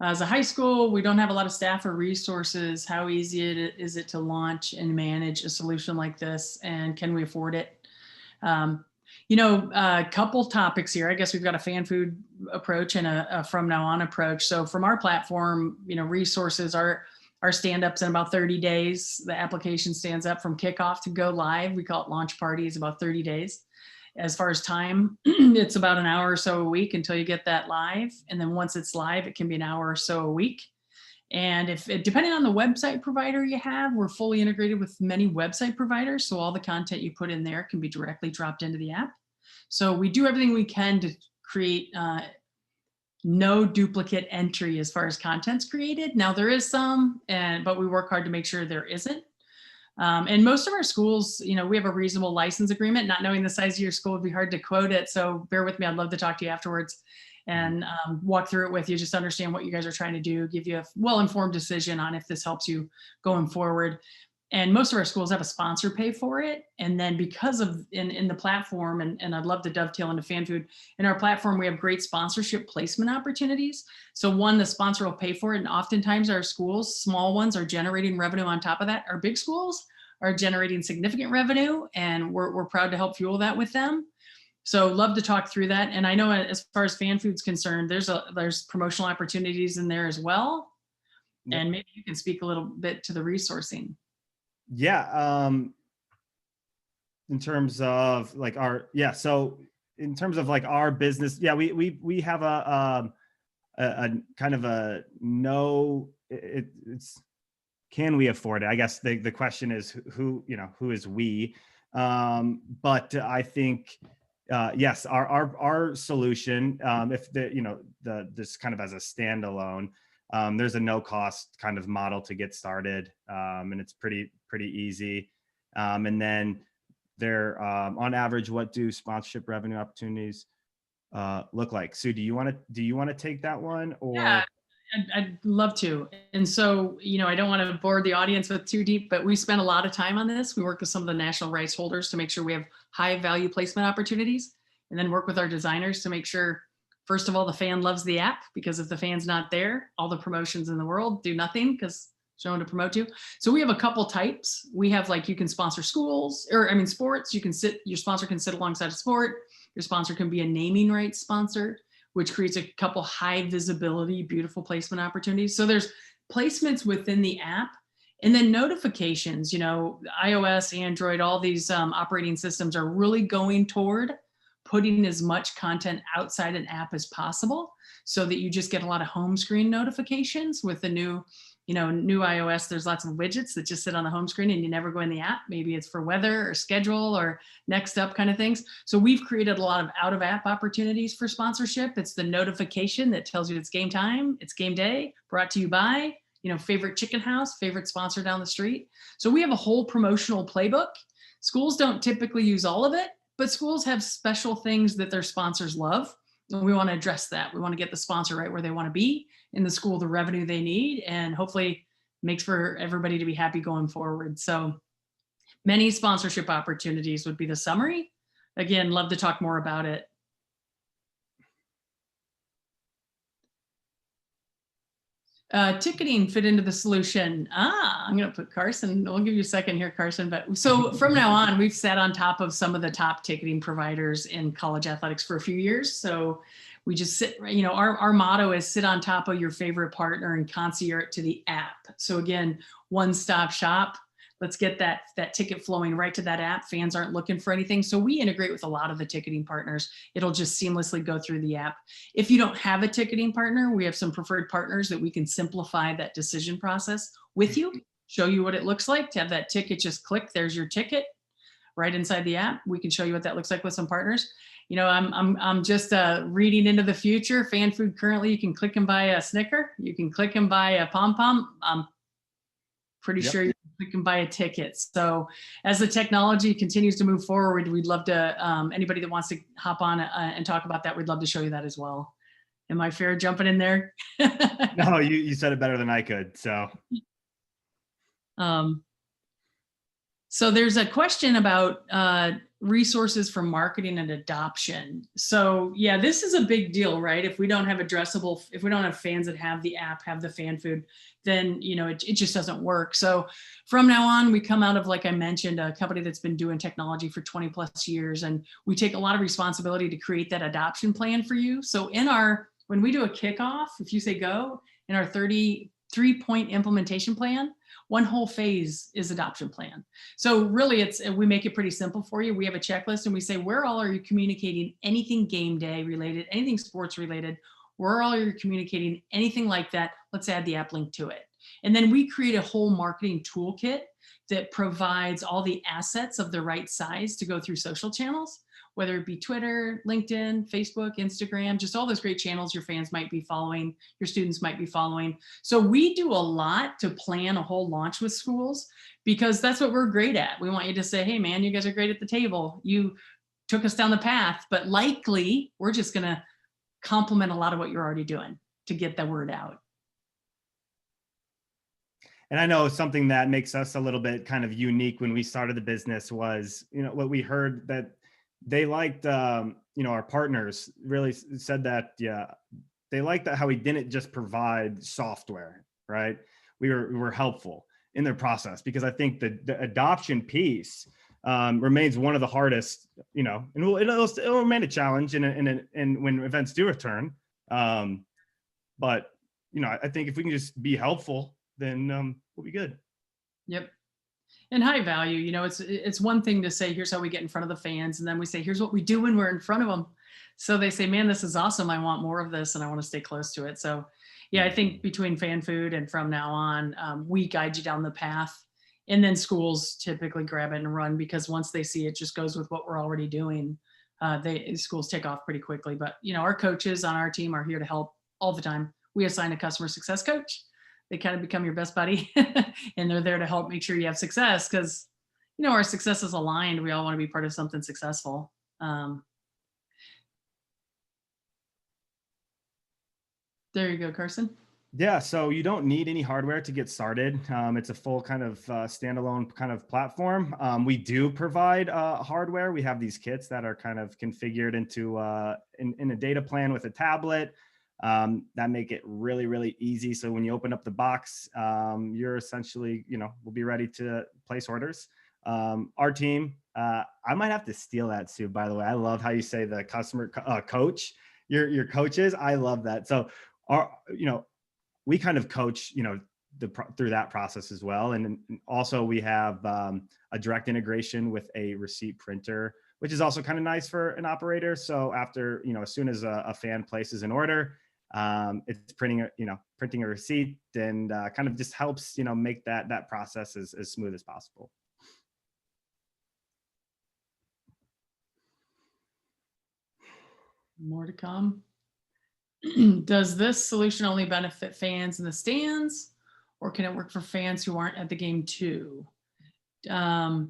As a high school, we don't have a lot of staff or resources. How easy is it to launch and manage a solution like this? And can we afford it? A couple topics here. I guess we've got a FanFood approach and a from now on approach. So from our platform, resources are stand-ups in about 30 days. The application stands up from kickoff to go live. We call it launch party. It's about 30 days. As far as time, it's about an hour or so a week until you get that live. And then once it's live, it can be an hour or so a week. And depending on the website provider you have, we're fully integrated with many website providers. So all the content you put in there can be directly dropped into the app. So we do everything we can to create no duplicate entry as far as content's created. Now there is some, but we work hard to make sure there isn't. And most of our schools, we have a reasonable license agreement. Not knowing the size of your school would be hard to quote it. So bear with me. I'd love to talk to you afterwards and walk through it with you, just understand what you guys are trying to do, give you a well-informed decision on if this helps you going forward. And most of our schools have a sponsor pay for it. And then because of in the platform, and I'd love to dovetail into FanFood, in our platform, we have great sponsorship placement opportunities. So one, the sponsor will pay for it. And oftentimes our schools, small ones, are generating revenue on top of that. Our big schools are generating significant revenue, and we're proud to help fuel that with them. So love to talk through that. And I know as far as FanFood's concerned, there's promotional opportunities in there as well. Yep. And maybe you can speak a little bit to the resourcing. Yeah. In terms of like so in terms of like our business, we have a kind of a it's can we afford it? I guess the question is who is we? But I think yes, our solution, if this kind of as a standalone, There's a no cost kind of model to get started, and it's pretty easy. And then they're on average, what do sponsorship revenue opportunities look like? Sue, do you want to take that one, or? Yeah, I'd love to. And so, I don't want to bore the audience with too deep, but we spent a lot of time on this. We work with some of the national rights holders to make sure we have high value placement opportunities, and then work with our designers to make sure, first of all, the fan loves the app, because if the fan's not there, all the promotions in the world do nothing because there's no one to promote to. So we have a couple types. We have, like, you can sponsor schools, or sports. Your sponsor can sit alongside a sport. Your sponsor can be a naming rights sponsor, which creates a couple high visibility, beautiful placement opportunities. So there's placements within the app, and then notifications. iOS, Android, all these operating systems are really going toward putting as much content outside an app as possible, so that you just get a lot of home screen notifications. With the new iOS, there's lots of widgets that just sit on the home screen and you never go in the app. Maybe it's for weather or schedule or next up kind of things. So we've created a lot of out of app opportunities for sponsorship. It's the notification that tells you it's game time, it's game day, brought to you by, favorite chicken house, favorite sponsor down the street. So we have a whole promotional playbook. Schools don't typically use all of it, but schools have special things that their sponsors love. And we want to address that. We want to get the sponsor right where they want to be in the school, the revenue they need, and hopefully makes for everybody to be happy going forward. So many sponsorship opportunities would be the summary. Again, love to talk more about it. Ticketing fit into the solution. I'm going to put Carson. We'll give you a second here, Carson. But so from now on, we've sat on top of some of the top ticketing providers in college athletics for a few years. So we just sit, our motto is sit on top of your favorite partner and concierge it to the app. So again, one-stop shop. Let's get that ticket flowing right to that app. Fans aren't looking for anything. So we integrate with a lot of the ticketing partners. It'll just seamlessly go through the app. If you don't have a ticketing partner, we have some preferred partners that we can simplify that decision process with you, show you what it looks like to have that ticket. Just click, there's your ticket right inside the app. We can show you what that looks like with some partners. I'm just reading into the future. FanFood currently, you can click and buy a Snicker. You can click and buy a Pom Pom. I'm pretty sure you can buy a ticket. So as the technology continues to move forward, we'd love to, anybody that wants to hop on and talk about that, we'd love to show you that as well. Am I fair jumping in there? No, you said it better than I could. So. So there's a question about resources for marketing and adoption. So yeah, this is a big deal, right? If we don't have if we don't have fans that have the app, have the FanFood, then it just doesn't work. So from now on, we come out of, like I mentioned, a company that's been doing technology for 20 plus years, and we take a lot of responsibility to create that adoption plan for you. So when we do a kickoff, if you say go, in our 33-point implementation plan, one whole phase is adoption plan. So really we make it pretty simple for you. We have a checklist and we say, where all are you communicating anything game day related, anything sports related, where all are you communicating anything like that? Let's add the app link to it. And then we create a whole marketing toolkit that provides all the assets of the right size to go through social channels, whether it be Twitter, LinkedIn, Facebook, Instagram, just all those great channels your fans might be following, your students might be following. So we do a lot to plan a whole launch with schools, because that's what we're great at. We want you to say, hey man, you guys are great at the table. You took us down the path, but likely we're just gonna complement a lot of what you're already doing to get the word out. And I know something that makes us a little bit kind of unique when we started the business was, what we heard that they liked, our partners really said that, they liked that how we didn't just provide software, right? We were helpful in their process, because I think the adoption piece remains one of the hardest, and it'll remain a challenge and when events do return. But, I think if we can just be helpful, then we'll be good. Yep. And high value, it's one thing to say, here's how we get in front of the fans. And then we say, here's what we do when we're in front of them. So they say, man, this is awesome. I want more of this and I want to stay close to it. So yeah, I think between FanFood and from now on, we guide you down the path, and then schools typically grab it and run, because once they see it just goes with what we're already doing, schools take off pretty quickly. But, our coaches on our team are here to help all the time. we assign a customer success coach. They kind of become your best buddy and they're there to help make sure you have success because, our success is aligned. We all want to be part of something successful. There you go, Carson. Yeah, so you don't need any hardware to get started. It's a full kind of standalone kind of platform. We do provide hardware. We have these kits that are kind of configured into in a data plan with a tablet that make it really, really easy. So when you open up the box, you're essentially, we'll be ready to place orders. Our team, I might have to steal that, Sue, by the way. I love how you say the customer coach, your coaches. I love that. So we kind of coach, through that process as well. And also we have a direct integration with a receipt printer, which is also kind of nice for an operator. So after, as soon as a fan places an order, it's printing a receipt and kind of just helps, make that process as smooth as possible. More to come. Does this solution only benefit fans in the stands, or can it work for fans who aren't at the game too? I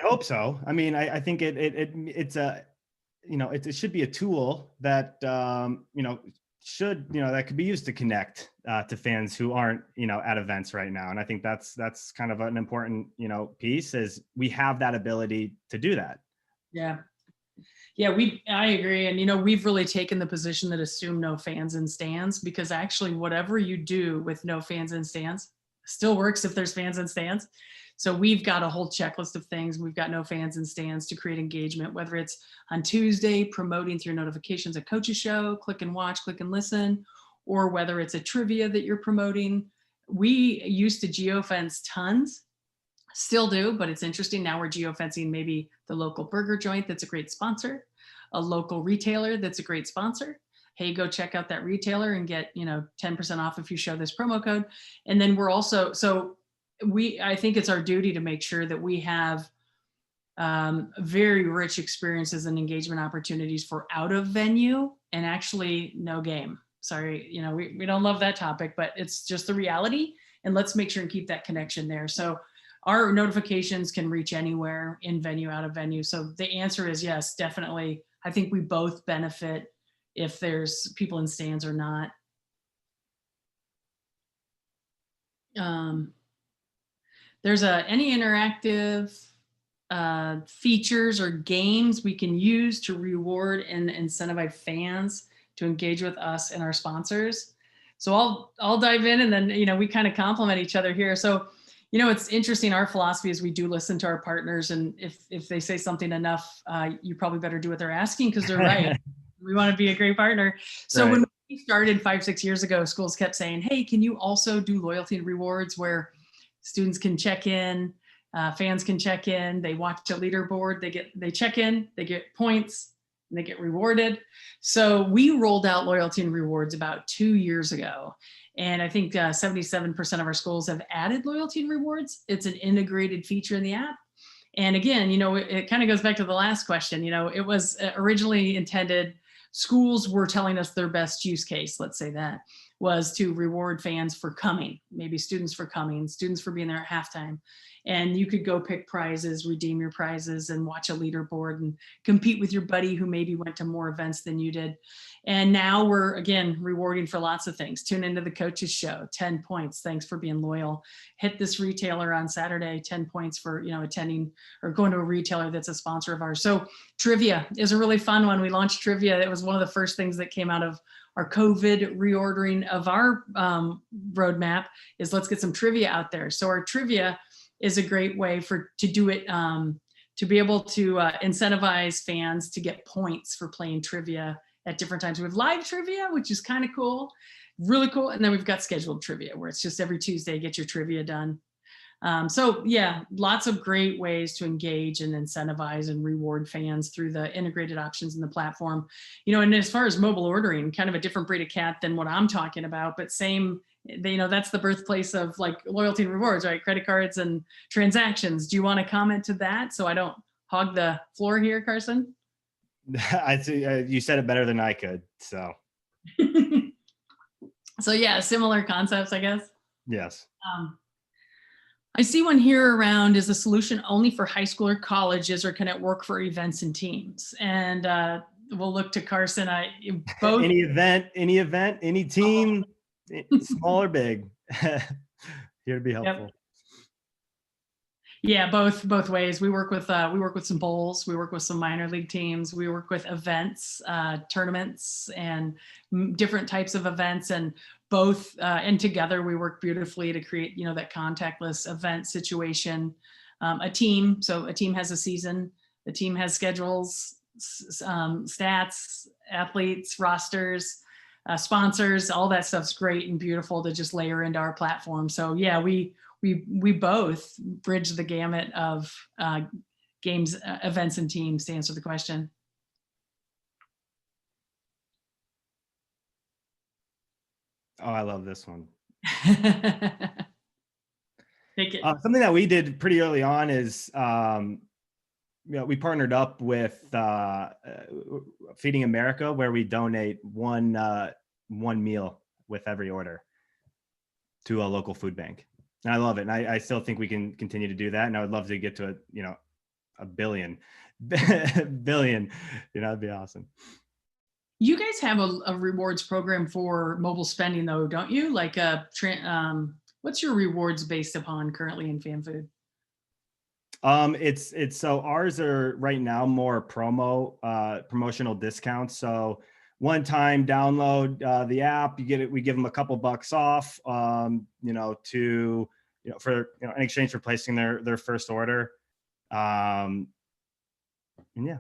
hope so. I mean, I think it's a, it should be a tool that, that could be used to connect to fans who aren't, at events right now. And I think that's kind of an important, piece is we have that ability to do that. Yeah. Yeah, I agree. And, we've really taken the position that assume no fans in stands, because actually whatever you do with no fans in stands still works if there's fans in stands. So we've got a whole checklist of things. We've got no fans in stands to create engagement, whether it's on Tuesday, promoting through notifications at Coach's Show, click and watch, click and listen, or whether it's a trivia that you're promoting. We used to geofence tons. Still do, but it's interesting. Now we're geofencing maybe the local burger joint that's a great sponsor, a local retailer that's a great sponsor. Hey, go check out that retailer and get 10% off if you show this promo code. And then we're also, I think it's our duty to make sure that we have very rich experiences and engagement opportunities for out of venue and actually no game. Sorry, we don't love that topic, but it's just the reality. And let's make sure and keep that connection there. So our notifications can reach anywhere, in venue, out of venue. So the answer is yes, definitely. I think we both benefit if there's people in stands or not. There's any interactive features or games we can use to reward and incentivize fans to engage with us and our sponsors. So I'll dive in, and then we kind of complement each other here. So it's interesting. Our philosophy is we do listen to our partners, and if they say something enough, you probably better do what they're asking, because they're right. We want to be a great partner. So when we started 5-6 years ago, schools kept saying, "Hey, can you also do loyalty and rewards where students can check in, fans can check in, they watch a leaderboard, they check in, they get points, and they get rewarded." So we rolled out loyalty and rewards about 2 years ago. And I think 77% of our schools have added loyalty and rewards. It's an integrated feature in the app. And again, it kind of goes back to the last question. It was originally intended, schools were telling us their best use case, let's say that, was to reward fans for coming, maybe students for coming, students for being there at halftime. And you could go pick prizes, redeem your prizes, and watch a leaderboard and compete with your buddy who maybe went to more events than you did. And now we're, again, rewarding for lots of things. Tune into the Coach's Show, 10 points. Thanks for being loyal. Hit this retailer on Saturday, 10 points for, attending or going to a retailer that's a sponsor of ours. So trivia is a really fun one. We launched trivia. It was one of the first things that came out of our COVID reordering of our roadmap, is let's get some trivia out there. So our trivia is a great way to do it, to be able to incentivize fans to get points for playing trivia at different times. We have live trivia, which is kind of cool, really cool. And then we've got scheduled trivia, where it's just every Tuesday, get your trivia done. So yeah, lots of great ways to engage and incentivize and reward fans through the integrated options in the platform. And as far as mobile ordering, kind of a different breed of cat than what I'm talking about, but same, that's the birthplace of like loyalty and rewards, right? Credit cards and transactions. Do you want to comment to that, so I don't hog the floor here, Carson? You said it better than I could. So So yeah, similar concepts, I guess. Yes. I see one here around, is the solution only for high school or colleges, or can it work for events and teams? And we'll look to Carson. Both. Any event, any team, small or big, here to be helpful. Yep. Yeah, both ways. We work with some bowls. We work with some minor league teams. We work with events, tournaments, and different types of events, and both. And together, we work beautifully to create, that contactless event situation. A team. So a team has a season. The team has schedules, stats, athletes, rosters, sponsors. All that stuff's great and beautiful to just layer into our platform. So yeah, we both bridge the gamut of games, events, and teams, to answer the question. Oh, I love this one. Take it. Something that we did pretty early on is, we partnered up with Feeding America, where we donate one meal with every order to a local food bank. And I love it. And I still think we can continue to do that. And I would love to get to a billion, that'd be awesome. You guys have a rewards program for mobile spending though, don't you? Like what's your rewards based upon currently in FanFood? It's so ours are right now more promotional discounts. So one-time download the app, you get it. We give them a couple bucks off, for in exchange for placing their first order. And yeah.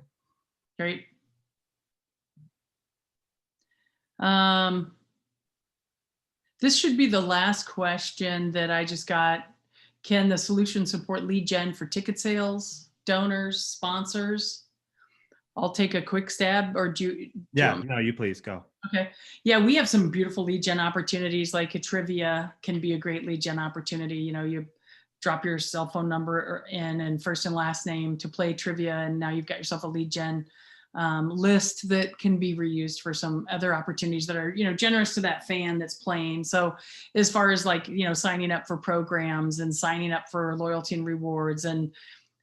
Great. This should be the last question that I just got. Can the solution support lead gen for ticket sales, donors, sponsors? I'll take a quick stab, or do you? No, you please go. Okay. Yeah, we have some beautiful lead gen opportunities, like a trivia can be a great lead gen opportunity. You drop your cell phone number in and first and last name to play trivia, and now you've got yourself a lead gen list that can be reused for some other opportunities that are, generous to that fan that's playing. So as far as signing up for programs and signing up for loyalty and rewards and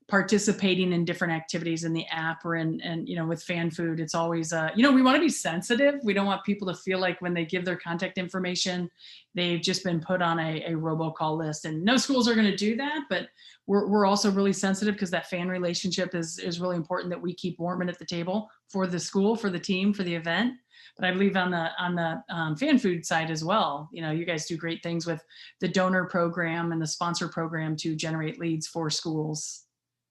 participating in different activities in the app or and with FanFood, it's always we want to be sensitive. We don't want people to feel like when they give their contact information, they've just been put on a robocall list, and no schools are going to do that. But we're also really sensitive because that fan relationship is really important, that we keep warm and at the table for the school, for the team, for the event. But I believe on the FanFood side as well, you guys do great things with the donor program and the sponsor program to generate leads for schools.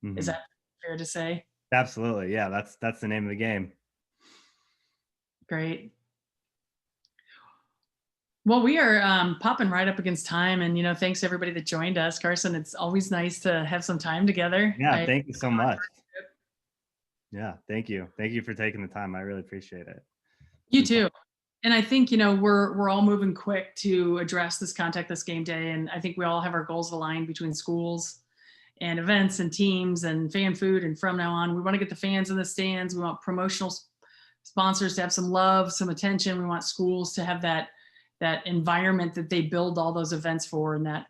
Mm-hmm. Is that fair to say? Absolutely. Yeah, that's the name of the game. Great. Well, we are popping right up against time, and thanks to everybody that joined us. Carson, it's always nice to have some time together. Yeah, thank you so much. Yeah, thank you for taking the time. I really appreciate it. You too. And I think we're all moving quick to address this contactless game day, and I think we all have our goals aligned between schools and events and teams and FanFood. And from now on, we want to get the fans in the stands. We want promotional sponsors to have some love, some attention. We want schools to have that environment that they build all those events for, and that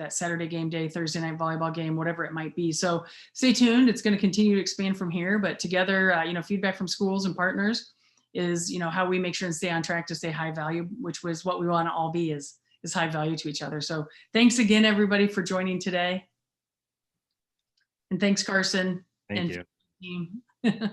Saturday game day, Thursday night volleyball game, whatever it might be. So stay tuned. It's going to continue to expand from here, but together, feedback from schools and partners is, how we make sure and stay on track to stay high value, which was what we want to all be, is high value to each other. So thanks again, everybody, for joining today. And thanks, Carson. Thank you.